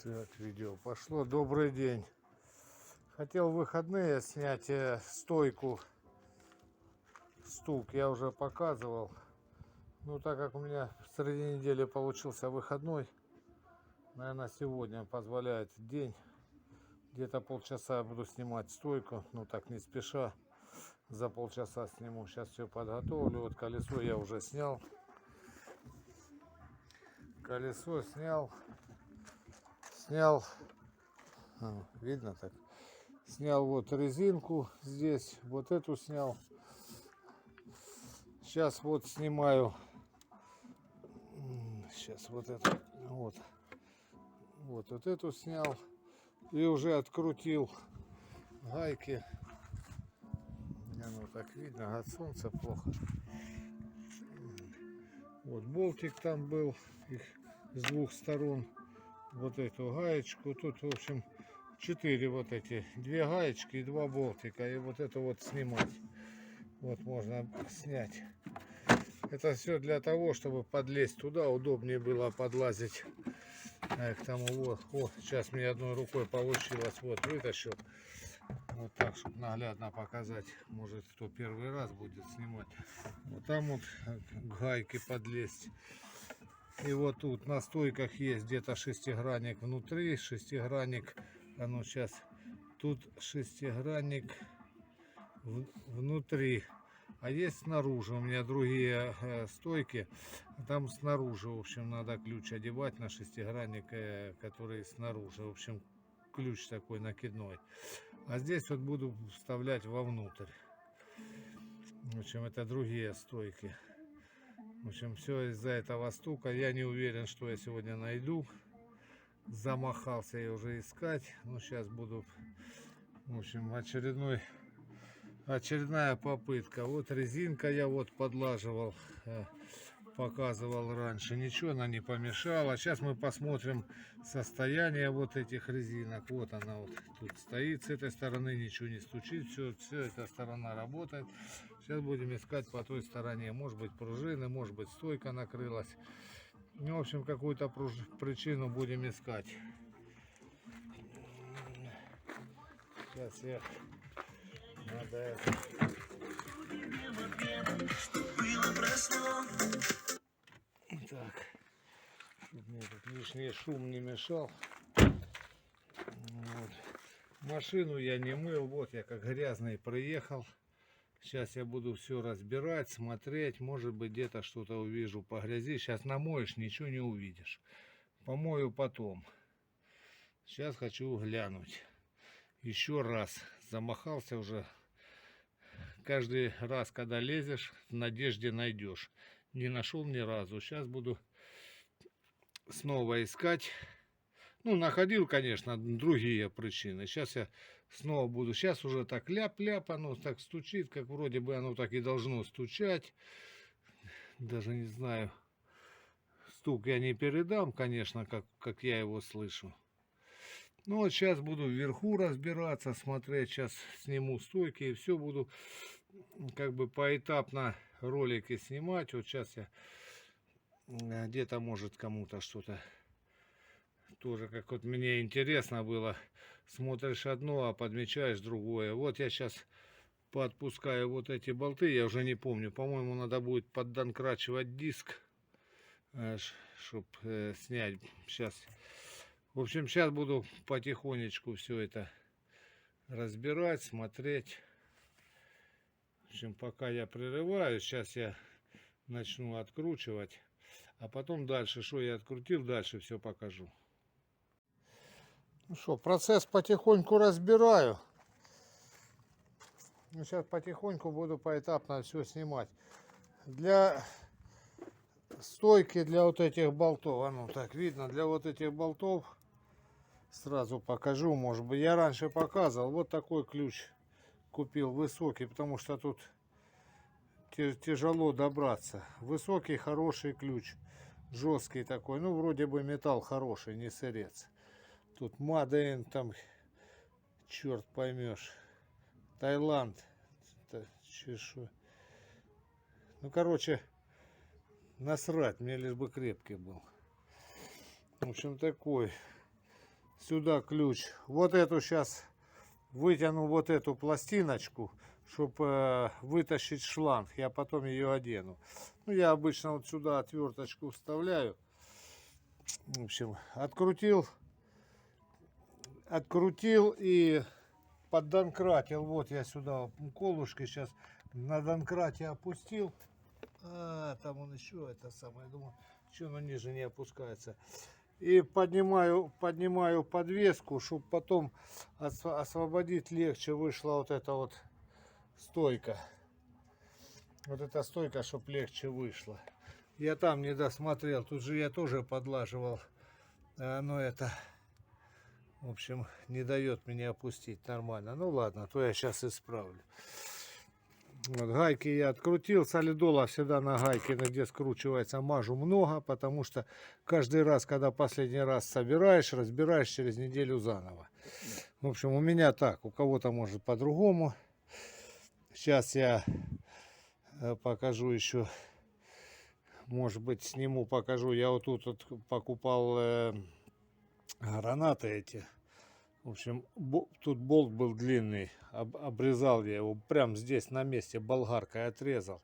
Так, видео пошло. Добрый день. Хотел в выходные снять стойку стук. Я уже показывал. Ну, так как у меня в середине недели получился выходной, наверное, сегодня позволяет день. Где-то полчаса я буду снимать стойку. Ну, так не спеша. За полчаса сниму. Сейчас все подготовлю. Вот колесо я уже снял. Колесо снял. Видно так? Снял вот резинку здесь, вот эту снял. Сейчас вот снимаю. Сейчас вот эту, вот эту снял и уже открутил гайки. Ну так видно, от солнца плохо. Вот болтик там был, их с двух сторон. Вот эту гаечку. Тут, в общем, 4 вот эти, 2 гаечки и 2 болтика. И вот это вот снимать. Вот можно снять. Это все для того, чтобы подлезть туда. Удобнее было подлазить к тому. Вот. О, сейчас мне одной рукой получилось. Вот вытащил. Вот так, чтобы наглядно показать. Может, кто первый раз будет снимать. Вот там вот к гайке подлезть. И вот тут на стойках есть где-то шестигранник внутри, шестигранник, а ну сейчас, тут шестигранник внутри, а есть снаружи. У меня другие стойки, там снаружи, в общем, надо ключ одевать на шестигранник, который снаружи, в общем, ключ такой накидной. А здесь вот буду вставлять вовнутрь. В общем, это другие стойки. В общем, все из-за этого стука. Я не уверен, что я сегодня найду. Замахался я уже искать. Ну, сейчас буду. В общем, очередная попытка. Вот резинка я вот подлаживал. Показывал раньше. Ничего она не помешала. Сейчас мы посмотрим состояние вот этих резинок. Вот она вот тут стоит. С этой стороны ничего не стучит. Все эта сторона работает. Сейчас будем искать по той стороне. Может быть пружины, может быть стойка накрылась. Ну, в общем, какую-то причину будем искать. Сейчас я... Надо это... Так, чтобы мне тут лишний шум не мешал. Вот. Машину я не мыл, вот я как грязный приехал. Сейчас я буду все разбирать, смотреть, может быть где-то что-то увижу по грязи. Сейчас намоешь, ничего не увидишь. Помою потом. Сейчас хочу глянуть. Еще раз замахался уже. Каждый раз, когда лезешь, в надежде найдешь. Не нашел ни разу. Сейчас буду снова искать. Ну, находил, конечно, другие причины. Сейчас я снова буду. Сейчас уже так ляп-ляп, оно так стучит, как вроде бы оно так и должно стучать. Даже не знаю. Стук я не передам, конечно, как я его слышу. Ну, вот сейчас буду вверху разбираться, смотреть. Сейчас сниму стойки и все буду как бы поэтапно ролики снимать. Вот сейчас я где-то может кому-то что-то тоже, как вот мне интересно было, смотришь одно, а подмечаешь другое. Вот я сейчас подпускаю вот эти болты, я уже не помню, по-моему, надо будет поддонкрачивать диск, чтобы снять. Сейчас, в общем, сейчас буду потихонечку все это разбирать, смотреть. В общем, пока я прерываю, сейчас я начну откручивать, а потом дальше, что я открутил, дальше все покажу. Ну что, процесс потихоньку разбираю. Ну, сейчас потихоньку буду поэтапно все снимать. Для стойки, для вот этих болтов, а ну так видно, для вот этих болтов, сразу покажу, может быть, я раньше показывал, вот такой ключ купил, высокий, потому что тут тяжело добраться. Высокий, хороший ключ, жесткий такой, ну, вроде бы металл хороший, не сырец. Тут Мадейн, там, черт поймешь, Таиланд. Чешу. Ну, короче, насрать, мне лишь бы крепкий был. В общем, такой. сюда ключ. Вот эту сейчас вытяну, вот эту пластиночку, чтобы вытащить шланг. Я потом ее одену. Ну, я обычно вот сюда отверточку вставляю. В общем, открутил и поддонкратил. Вот я сюда колышки сейчас на донкрате опустил. А, там он еще это самое, думаю, что оно ниже не опускается. И поднимаю подвеску, чтобы потом освободить легче вышла вот эта вот стойка. Вот эта стойка, чтобы легче вышла. Я там не досмотрел, тут же я тоже подлаживал. Но это, в общем, не дает мне опустить нормально. Ну ладно, то я сейчас исправлю. Вот, гайки я открутил, солидола всегда на гайке, где скручивается, мажу много, потому что каждый раз, когда последний раз собираешь, разбираешь через неделю заново. В общем, у меня так, у кого-то может по-другому. Сейчас я покажу еще, может быть, сниму, покажу. Я вот тут вот покупал гранаты эти. В общем, тут болт был длинный, обрезал я его прямо здесь на месте, болгаркой отрезал.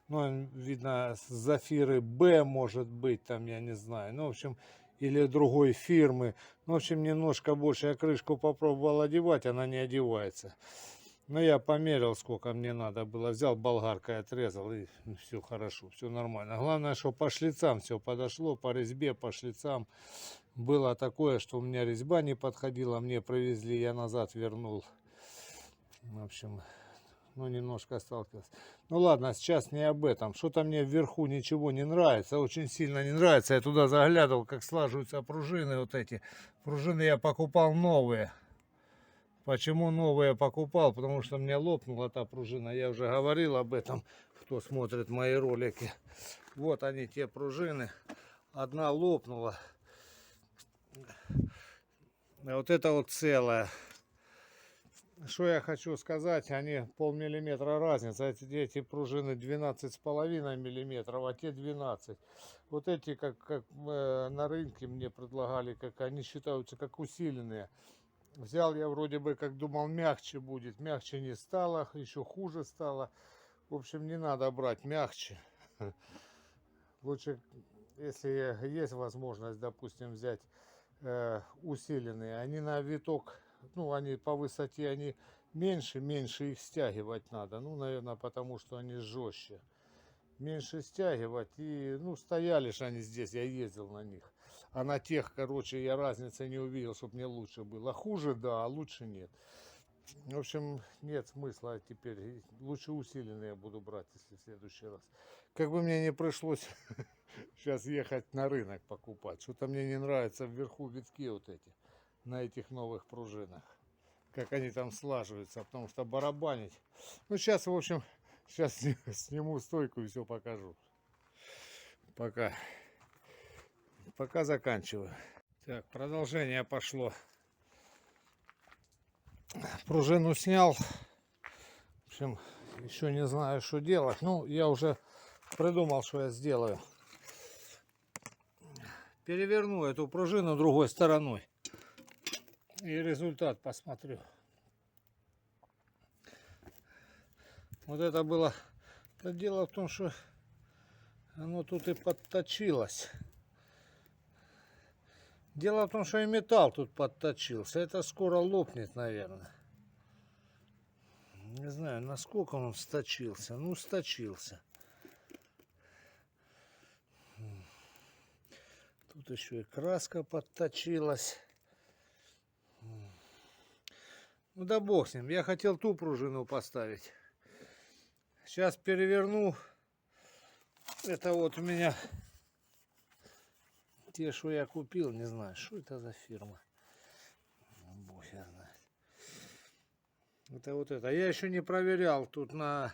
Ну, видно, Зафиры Б, может быть, там, я не знаю. Ну, в общем, или другой фирмы. Ну, в общем, немножко больше. Я крышку попробовал одевать, она не одевается. Но я померил, сколько мне надо было. Взял болгаркой, отрезал, и все хорошо, все нормально. Главное, что по шлицам все подошло, по резьбе, по шлицам. Было такое, что у меня резьба не подходила, мне привезли, я назад вернул. В общем, ну немножко сталкивался. Ну ладно, сейчас не об этом. Что-то мне вверху ничего не нравится, очень сильно не нравится. Я туда заглядывал, как слаживаются пружины вот эти. Пружины я покупал новые. Почему новые покупал? Потому что мне лопнула та пружина. Я уже говорил об этом, кто смотрит мои ролики. Вот они, те пружины. Одна лопнула. Вот это вот целое. Что я хочу сказать, они полмиллиметра разница. Эти пружины 12,5 миллиметров, а те 12. Вот эти, как на рынке мне предлагали, как они считаются как усиленные. Взял я вроде бы, как думал, мягче будет. Мягче не стало, еще хуже стало. В общем, не надо брать мягче. Лучше, если есть возможность, допустим, взять усиленные, они на виток, ну, они по высоте, они меньше их стягивать надо. Ну, наверное, потому что они жестче. Меньше стягивать. И, ну, стояли же они здесь, я ездил на них. А на тех, короче, я разницы не увидел, чтобы мне лучше было. Хуже, да, а лучше нет. В общем, нет смысла теперь. Лучше усиленные буду брать, если в следующий раз. Как бы мне не пришлось сейчас ехать на рынок покупать. Что-то мне не нравится вверху витки вот эти, на этих новых пружинах. Как они там слаживаются, потому что барабанить. Ну, сейчас, в общем, сейчас сниму стойку и все покажу. Пока заканчиваю. Так, продолжение пошло. Пружину снял. В общем, еще не знаю, что делать. Ну, я уже придумал, что я сделаю. Переверну эту пружину другой стороной. И результат посмотрю. Вот это было... Дело в том, что оно тут и подточилось. Дело в том, что и металл тут подточился. Это скоро лопнет, наверное. Не знаю, насколько он сточился. Ну, сточился. Тут еще и краска подточилась. Ну да бог с ним. Я хотел ту пружину поставить. Сейчас переверну. Это вот у меня те, что я купил. Не знаю, что это за фирма. Бог я знаю. Это вот это. Я еще не проверял тут на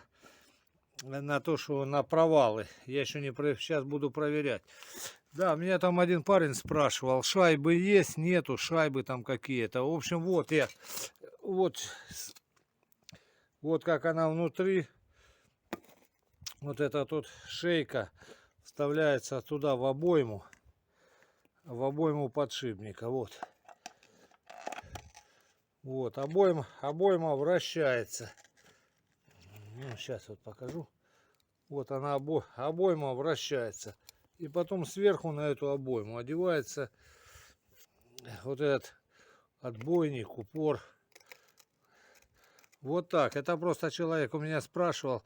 то, что на провалы. Я еще не проверял. Сейчас буду проверять. Да, меня там один парень спрашивал, шайбы есть, нету, шайбы там какие-то. В общем, вот я, вот как она внутри. Вот эта тут шейка вставляется туда в обойму подшипника. Вот. Вот, обойма вращается. Ну, сейчас вот покажу. Вот она, обойма вращается. И потом сверху на эту обойму одевается вот этот отбойник, упор. Вот так. Это просто человек у меня спрашивал,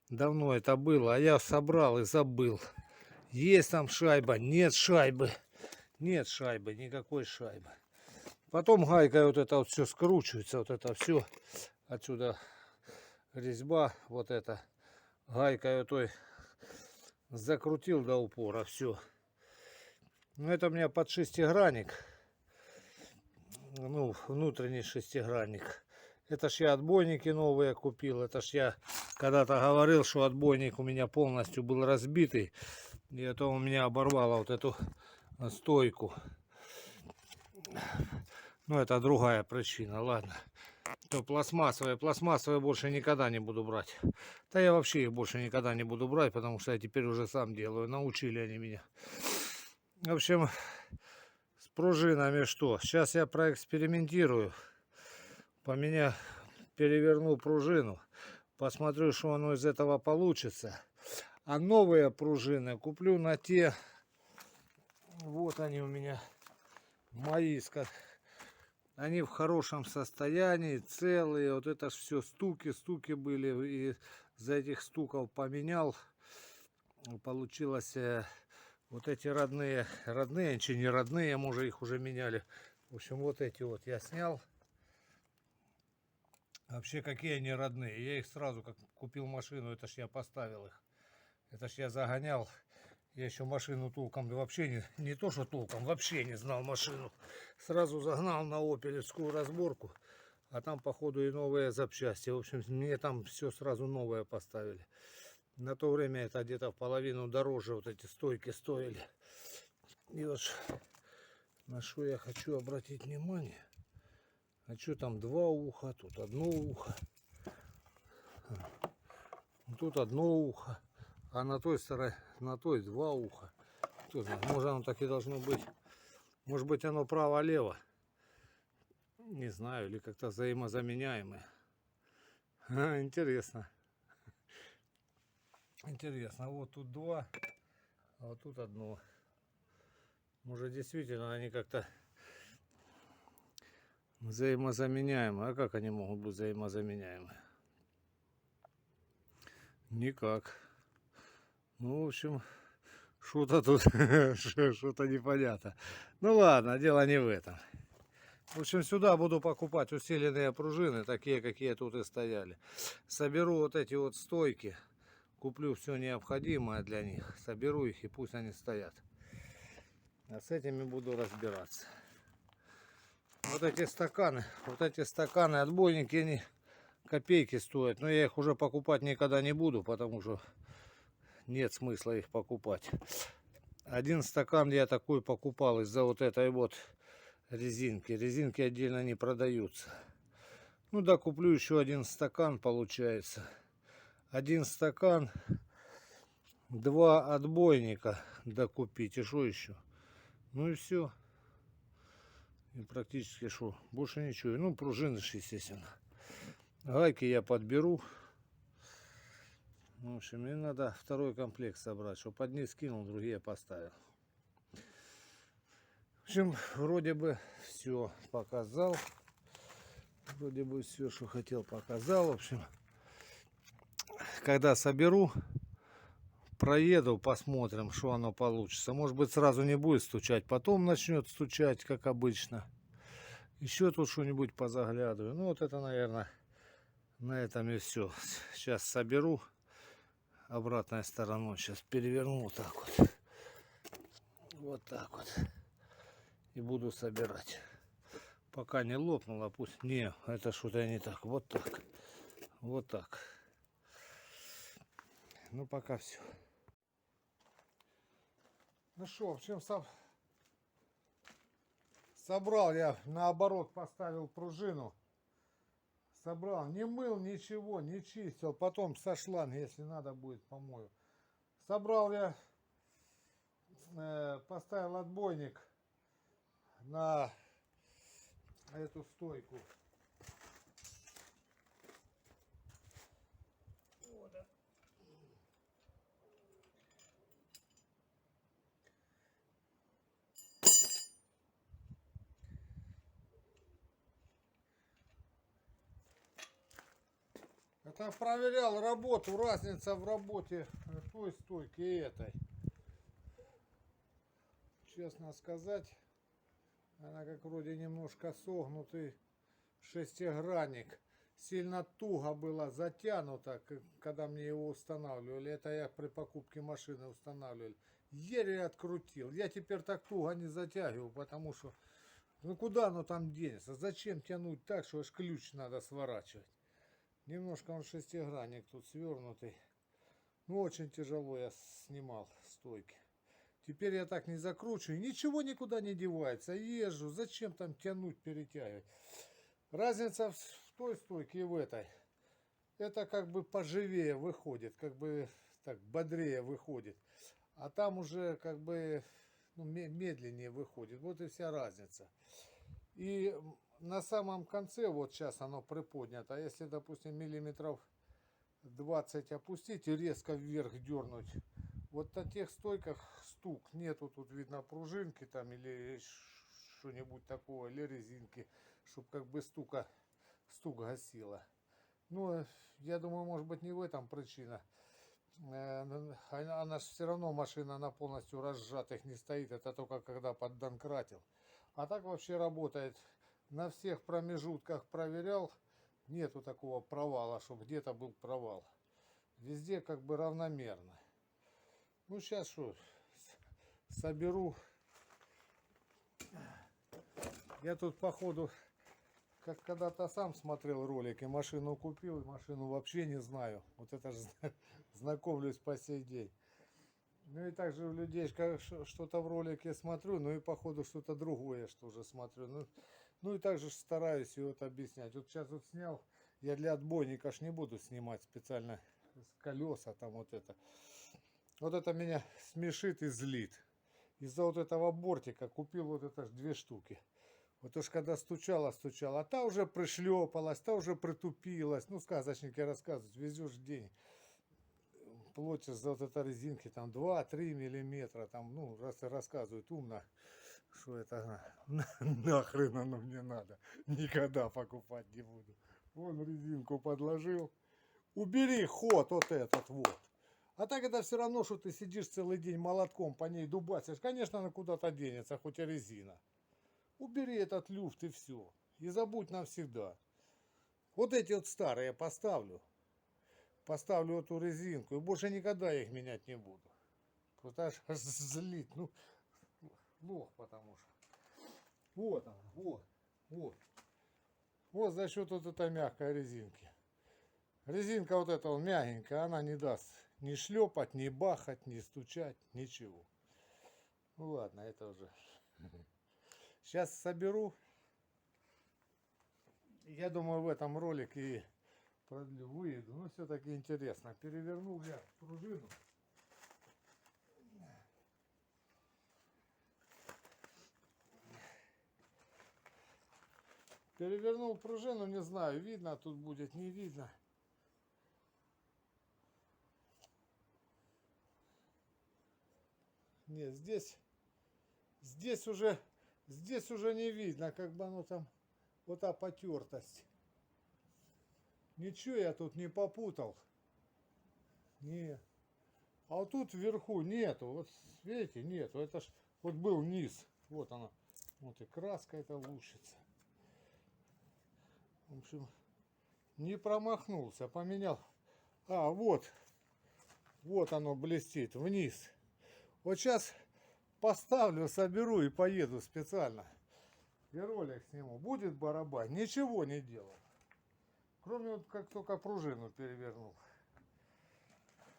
давно это было, а я собрал и забыл. Есть там шайба? Нет шайбы. Нет шайбы, никакой шайбы. Потом гайкой вот это вот все скручивается, вот это все. Отсюда резьба, вот это. Гайкой вот той закрутил до упора, все. Ну это у меня под шестигранник. Ну, внутренний шестигранник. Это ж я отбойники новые купил. Это ж я когда-то говорил, что отбойник у меня полностью был разбитый. И это у меня оборвало вот эту стойку. Ну это другая причина, ладно. То пластмассовые больше никогда не буду брать. Да я вообще их больше никогда не буду брать, потому что я теперь уже сам делаю. Научили они меня. В общем, с пружинами что? Сейчас я проэкспериментирую. Переверну пружину. Посмотрю, что оно из этого получится. А новые пружины куплю на те. Вот они у меня. Мои. Они в хорошем состоянии, целые. Вот это ж все стуки были. И за этих стуков поменял. Получилось вот эти родные, чи не родные, может их уже меняли. В общем, вот эти вот я снял. Вообще, какие они родные. Я их сразу, как купил машину, это ж я поставил их. Это ж я загонял. Я еще машину толком, да вообще не то, что толком, вообще не знал машину. Сразу загнал на опелевскую разборку. А там, походу, и новые запчасти. В общем, мне там все сразу новое поставили. На то время это где-то в половину дороже вот эти стойки стоили. И вот на что я хочу обратить внимание. А что там два уха, тут одно ухо. Тут одно ухо. А на той стороне, на той два уха. Кто знает, может оно так и должно быть. Может быть оно право-лево. Не знаю, или как-то взаимозаменяемое. Интересно. Интересно. Вот тут два, а вот тут одно. Может действительно они как-то взаимозаменяемые. А как они могут быть взаимозаменяемые? Никак. Ну, в общем, что-то тут, что-то непонятно. Ну ладно, дело не в этом. В общем, сюда буду покупать усиленные пружины, такие, какие тут и стояли. Соберу вот эти вот стойки, куплю все необходимое для них, соберу их и пусть они стоят. А с этими буду разбираться. Вот эти стаканы, отбойники, они копейки стоят. Но я их уже покупать никогда не буду, потому что нет смысла их покупать. Один стакан я такой покупал из-за вот этой вот резинки. Резинки отдельно не продаются. Ну да, куплю еще один стакан, получается. Один стакан, два отбойника докупить. И что еще? Ну и все. И практически что? Больше ничего. Ну, пружины, естественно. Гайки я подберу. В общем, мне надо второй комплект собрать, чтобы одни скинул, другие поставил. В общем, вроде бы все показал. Вроде бы все, что хотел, показал. В общем, когда соберу, проеду, посмотрим, что оно получится. Может быть, сразу не будет стучать, потом начнет стучать, как обычно. Еще тут что-нибудь позаглядываю. Ну, вот это, наверное, на этом и все. Сейчас соберу обратной стороной. Сейчас переверну вот так вот. Вот так вот. И буду собирать. Пока не лопнуло, пусть... Не, это что-то не так. Вот так. Вот так. Ну, пока все. Ну что, в общем, собрал я, наоборот, поставил пружину. Собрал, не мыл ничего, не чистил. Потом со шланга, если надо будет, помою. Собрал я, поставил отбойник на эту стойку. Это проверял работу, разница в работе той стойки и этой. Честно сказать, она как вроде немножко согнутый шестигранник. Сильно туго было затянуто, когда мне его устанавливали. Это я при покупке машины устанавливали. Еле открутил. Я теперь так туго не затягиваю, потому что ну куда оно там денется? Зачем тянуть так, что аж ключ надо сворачивать? Немножко он шестигранник тут свернутый. Ну очень тяжело я снимал стойки. Теперь я так не закручиваю. Ничего никуда не девается. Езжу. Зачем там тянуть, перетягивать? Разница в той стойке и в этой. Это как бы поживее выходит. Как бы так бодрее выходит. А там уже как бы ну, медленнее выходит. Вот и вся разница. И на самом конце, вот сейчас оно приподнято. А если, допустим, миллиметров 20 опустить и резко вверх дернуть, вот на тех стойках стук. Нету тут, видно, пружинки там или что-нибудь такого, или резинки, чтобы как бы стук гасило. Ну, я думаю, может быть, не в этом причина. Она же все равно, машина, она полностью разжатых не стоит. Это только когда поддонкратил. А так вообще работает. На всех промежутках проверял. Нету такого провала, чтобы где-то был провал. Везде как бы равномерно. Ну, сейчас что, соберу. Я тут, походу, как когда-то сам смотрел ролик и машину купил, и машину вообще не знаю. Вот это же знакомлюсь по сей день. Ну и также у людей что-то в ролике смотрю, ну и походу что-то другое, что уже смотрю. Ну и также стараюсь его вот объяснять. Вот сейчас вот снял, я для отбойника ж не буду снимать специально колеса там вот это. Вот это меня смешит и злит. Из-за вот этого бортика купил вот это ж 2 штуки. Вот уж когда стучала, а та уже пришлепалась, та уже притупилась. Ну, сказочники рассказывают, везешь день. Платишь за вот это резинки там 2-3 миллиметра. Там, ну, рассказывают умно, что это нахрен оно мне надо. Никогда покупать не буду. Вон резинку подложил. Убери ход вот этот вот. А так это все равно, что ты сидишь целый день молотком по ней дубасишь. Конечно, она куда-то денется, хоть и резина. Убери этот люфт и все. И забудь навсегда. Вот эти вот старые поставлю. Поставлю эту резинку. И больше никогда их менять не буду. Потому что злит. Ну, лох потому что. Вот она, вот, вот. Вот за счет вот этой мягкой резинки. Резинка вот эта вот мягенькая, она не даст ни шлепать, ни бахать, ни стучать, ничего. Ну ладно, это уже. Сейчас соберу. Я думаю, в этом ролике продлю, выеду. Но все-таки интересно. Перевернул я пружину. Перевернул пружину, не знаю, видно тут будет, не видно. Нет, здесь уже не видно, как бы оно там, вот та потертость. Ничего я тут не попутал. Не. А вот тут вверху нету, вот видите, нету. Это ж вот был низ, вот она. Вот и краска это лучится. В общем, не промахнулся, поменял. А, вот оно блестит вниз. Вот сейчас поставлю, соберу и поеду специально. И ролик сниму. Будет барабан. Ничего не делал. Кроме вот как только пружину перевернул.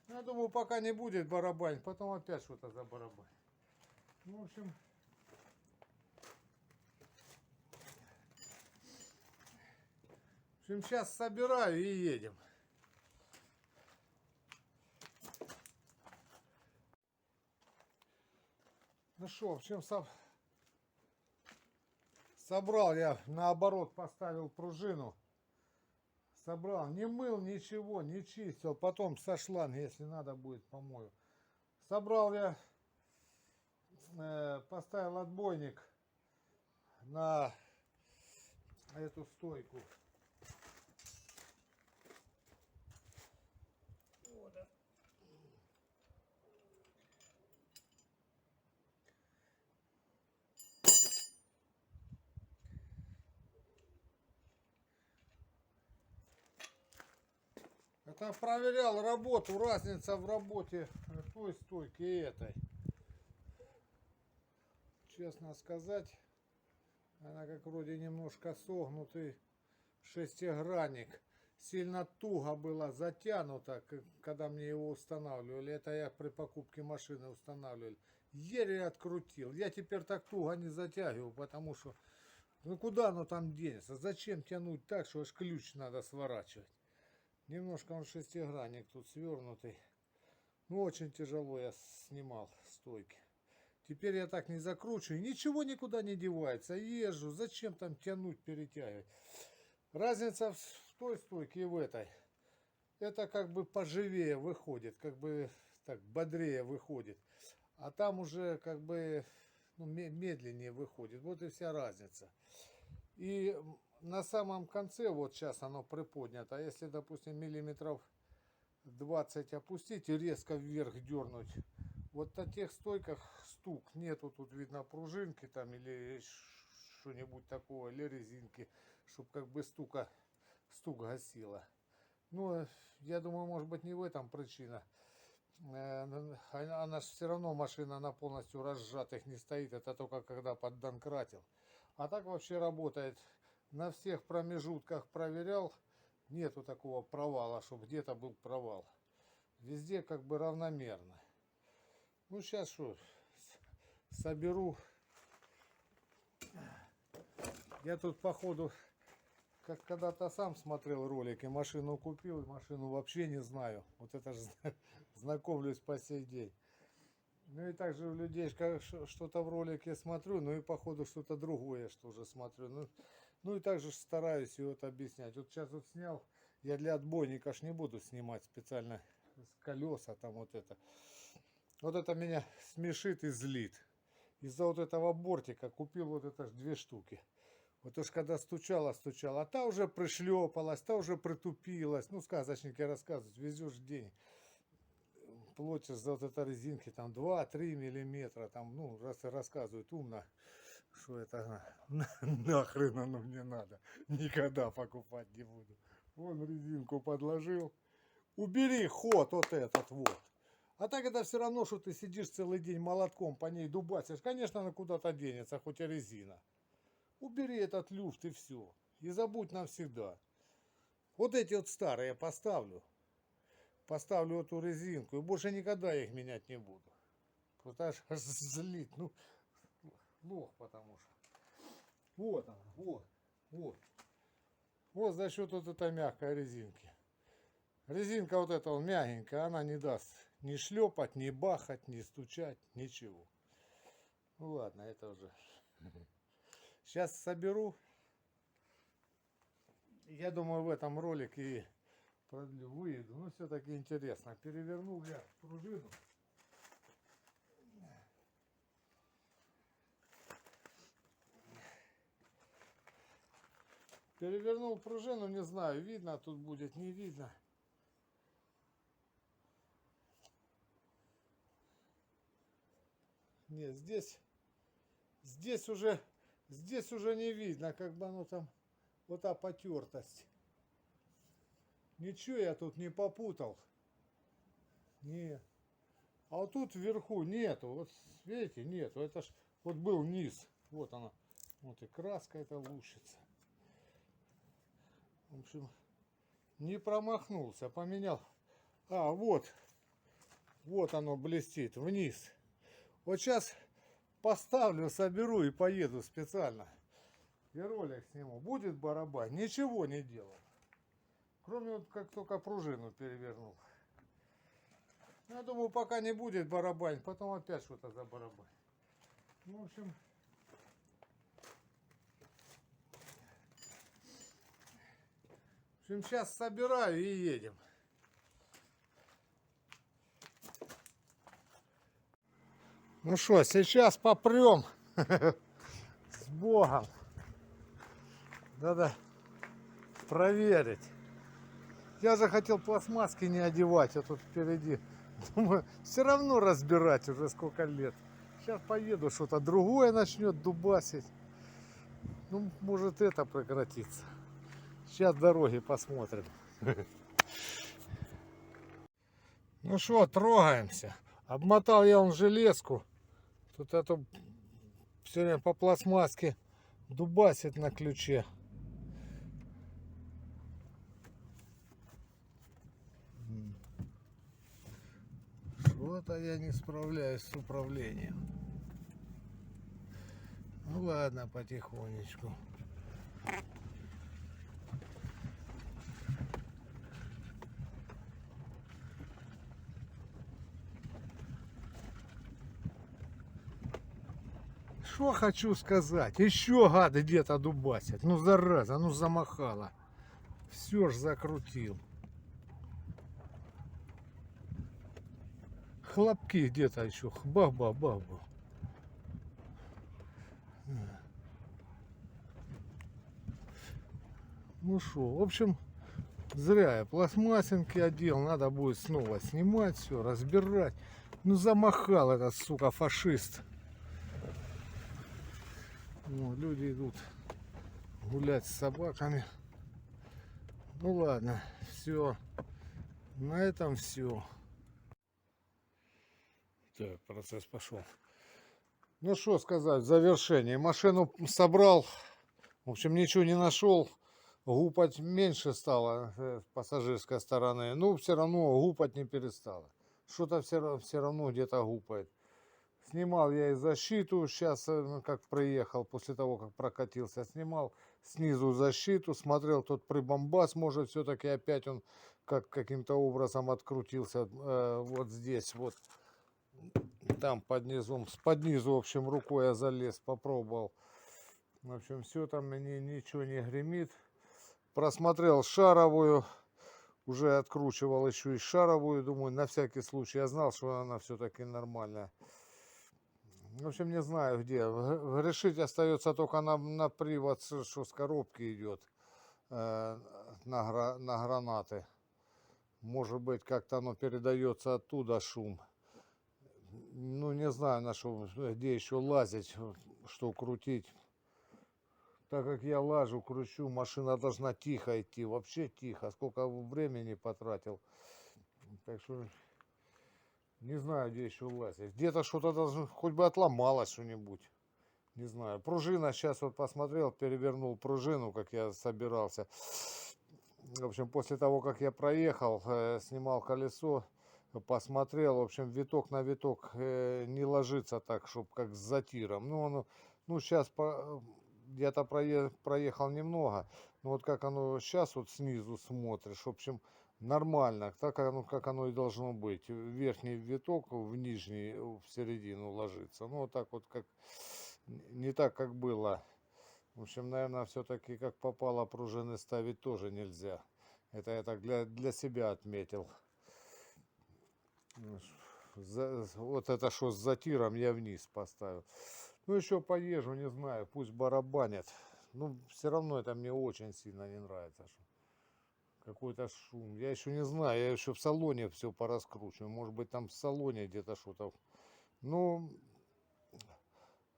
Я думаю, пока не будет барабан, потом опять что-то за барабан. Ну, в общем, сейчас собираю и едем. Ну что, в общем, собрал я, наоборот, поставил пружину. Собрал, не мыл ничего, не чистил. Потом со шланга, если надо будет, помою. Собрал я, поставил отбойник на эту стойку. это проверял работу, разница в работе той стойки и этой. Честно сказать, она как вроде немножко согнутый шестигранник. Сильно туго было затянуто, когда мне его устанавливали. Это я при покупке машины устанавливали. Еле открутил. Я теперь так туго не затягиваю, потому что ну куда оно там денется? Зачем тянуть так, что аж ключ надо сворачивать? Немножко он шестигранник тут свернутый. Ну очень тяжело я снимал стойки. Теперь я так не закручиваю. Ничего никуда не девается. Езжу. Зачем там тянуть, перетягивать? Разница в той стойке и в этой. Это как бы поживее выходит. Как бы так бодрее выходит. А там уже как бы ну, медленнее выходит. Вот и вся разница. И на самом конце, вот сейчас оно приподнято. А если, допустим, миллиметров 20 опустить и резко вверх дернуть. Вот на тех стойках стук. Нету тут видно пружинки там или что-нибудь такого. Или резинки. Чтобы как бы стук гасило. Ну, я думаю, может быть не в этом причина. Она же все равно машина на полностью разжатых не стоит. Это только когда поддонкратил. А так вообще работает. На всех промежутках проверял. Нету такого провала, чтобы где-то был провал. Везде как бы равномерно. Ну сейчас что, соберу. Я тут походу, как когда-то сам смотрел ролики, машину купил, машину вообще не знаю. Вот это же знакомлюсь по сей день. Ну и также у людей что-то в ролике смотрю, ну и походу что-то другое, что уже смотрю. Ну и также стараюсь его это объяснять. Вот сейчас вот снял, я для отбойника ж не буду снимать специально с колеса там вот это. Вот это меня смешит и злит. Из-за вот этого бортика купил вот это ж 2 штуки. Вот уж когда стучала, а та уже пришлепалась, та уже притупилась. Ну, сказочники рассказывают, везешь день. Платишь за вот это резинки там 2-3 миллиметра. Там, ну, рассказывают умно, что это нахрен оно мне надо. Никогда покупать не буду. Вон резинку подложил. Убери ход вот этот вот. А так это все равно, что ты сидишь целый день молотком по ней дубасишь. Конечно, она куда-то денется, хоть и резина. Убери этот люфт и все. И забудь навсегда. Вот эти вот старые поставлю. Поставлю эту резинку. И больше никогда их менять не буду. Потому что злит. Ну, лох потому что. Вот она. Вот. Вот. Вот за счет вот этой мягкой резинки. Резинка вот эта вот мягенькая. Она не даст ни шлепать, ни бахать, ни стучать. Ничего. Ну ладно, это уже... Сейчас соберу. Я думаю, в этом ролике и продлю, выеду. Но все-таки интересно. Перевернул я пружину. Перевернул пружину, не знаю, видно тут будет, не видно. Нет, здесь уже не видно, как бы оно там, вот та потертость. Ничего я тут не попутал. Нет. А вот тут вверху нету. Вот видите, нету. Это ж вот был низ. Вот она. Вот и краска эта лучится. В общем, не промахнулся. Поменял. А, вот. Вот оно блестит вниз. Вот сейчас поставлю, соберу и поеду специально. И ролик сниму. Будет барабан. Ничего не делал. Кроме вот как только пружину перевернул. Я думаю, пока не будет барабан, потом опять что-то за барабан. Ну, в общем, сейчас собираю и едем. Ну что, сейчас попрем. С Богом. Надо проверить. Я же хотел пластмасски не одевать, а тут впереди. Думаю, все равно разбирать уже сколько лет. Сейчас поеду, что-то другое начнет дубасить. Ну, может это прекратится. Сейчас дороги посмотрим. Ну что, трогаемся. Обмотал я железку. Тут эту сегодня по пластмасске дубасит на ключе. Что-то я не справляюсь с управлением. Ну ладно, потихонечку. Что хочу сказать? Еще гады где-то дубасят. Ну зараза, ну замахала. Все ж закрутил. Хлопки где-то еще. Бах-бах-бах-бах. Ну что, в общем, зря я пластмассинки одел. Надо будет снова снимать все, разбирать. Ну замахал этот, сука, фашист. Ну, люди идут гулять с собаками. Ну ладно, все. На этом все. Так, процесс пошел. Ну что сказать, в завершении. Машину собрал. В общем, ничего не нашел. Гупать меньше стало с пассажирской стороны. Ну, все равно гупать не перестало. Что-то все равно где-то гупает. Снимал я и защиту. Сейчас, как приехал, после того, как прокатился, снимал снизу защиту. Смотрел, тот прибамбас, может, все-таки опять он каким-то образом открутился. Вот здесь, вот. Там под низом, под низу, в общем, рукой я залез, попробовал. В общем, все там мне ничего не гремит. Просмотрел шаровую, уже откручивал еще и шаровую, думаю, на всякий случай. Я знал, что она все-таки нормальная. В общем, не знаю где. Решить остается только на привод, что с коробки идет, на гранаты. Может быть, как-то оно передается оттуда, шум. Ну, не знаю, на что, где еще лазить, что крутить. Так как я лажу, кручу, машина должна тихо идти, вообще тихо. Сколько времени потратил. Так что не знаю, где еще лазить. Где-то что-то должно, хоть бы отломалось что-нибудь. Не знаю. Пружина, сейчас вот посмотрел, перевернул пружину, как я собирался. В общем, после того, как я проехал, снимал колесо, посмотрел, в общем, виток на виток не ложится так, чтобы как с затиром. Ну сейчас где-то проехал немного, но вот как оно сейчас вот снизу смотришь, в общем, нормально, так как оно и должно быть. Верхний виток в нижний, в середину ложится. Ну вот так вот, как не так, как было. В общем, наверное, все-таки как попало, пружины ставить тоже нельзя. Это я так для себя отметил. Вот это что с затиром я вниз поставил. Ну, еще поезжу, не знаю, пусть барабанят. Ну, все равно это мне очень сильно не нравится. Какой-то шум. Я еще не знаю, я еще в салоне все пораскручиваю. Может быть, там в салоне где-то что-то. Ну,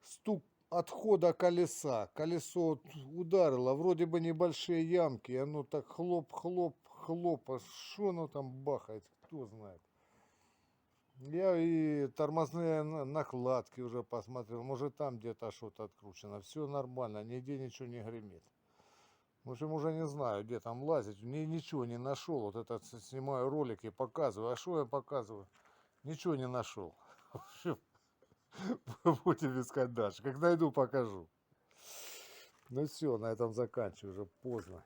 стук отхода колеса. Колесо ударило, вроде бы небольшие ямки. И оно так хлоп, хлоп, хлоп. А что оно там бахает, кто знает. Я и тормозные накладки уже посмотрел. Может, там где-то что-то откручено. Все нормально, нигде ничего не гремит. В общем, уже не знаю, где там лазить. Ничего не нашел. Вот это снимаю ролики, показываю. А что я показываю? Ничего не нашел. В общем, будем искать дальше. Как найду, покажу. Ну все, на этом заканчиваю. Уже поздно.